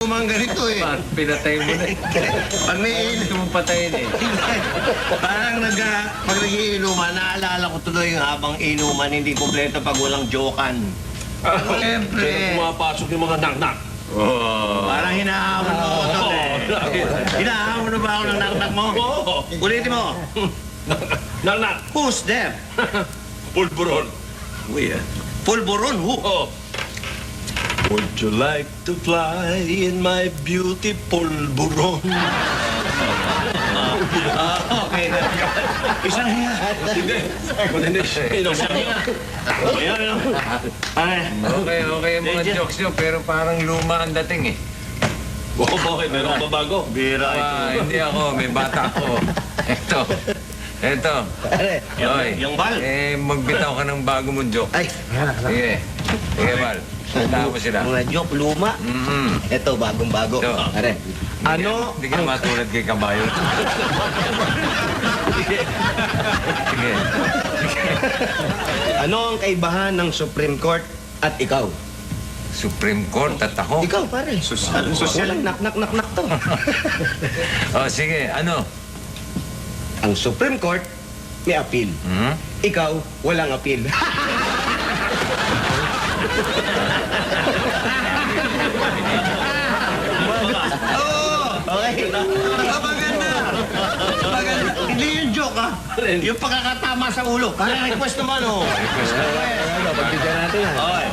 Kumang ganito eh. Pinatay mo na eh. Pag may Gusto mong patayin eh. parang pag nagiinuman, naalala ko tuloy yung habang inuman, hindi kompleto pag walang jokan. Siyempre. Kaya pumapasok yung mga nak-nak. Parang hinahamon mo ako to eh. Hinahamon mo ba ako ng naknak mo? Oo. Ulitin mo. Nak-nak. Who's there? Pulburon. Pulburon, who? Oh. Would you like to fly in my beautiful buron? Okay na. Isang hiya. Hindi. Okay yung mga jokes nyo, pero parang luma ang dating eh. Oo, bakit? Meron ka ba bago? Bira ito. Hindi ako, may bata ako. Eto. Yung bal. Magbitaw ka ng bago mong joke. Ay, Sige. Sige, Bal. Bitaw mo sila. mga joke, luma. Ito, bagong-bago. Ito. Are. Ano? Hindi ka matulad kay Kabayo. Sige. Ano ang kaibahan ng Supreme Court at ikaw? Supreme Court at ako. Ikaw, pare. Walang nak-nak-nak-nak to. Sige, ano? Ang Supreme Court, may appeal. Ikaw, walang appeal. Okay. Maganda. Maganda. Hindi yung joke, ha? Yung pagkakatama sa ulo. Parang request naman, oh. Request na. Pagbigyan natin, ha? Okay.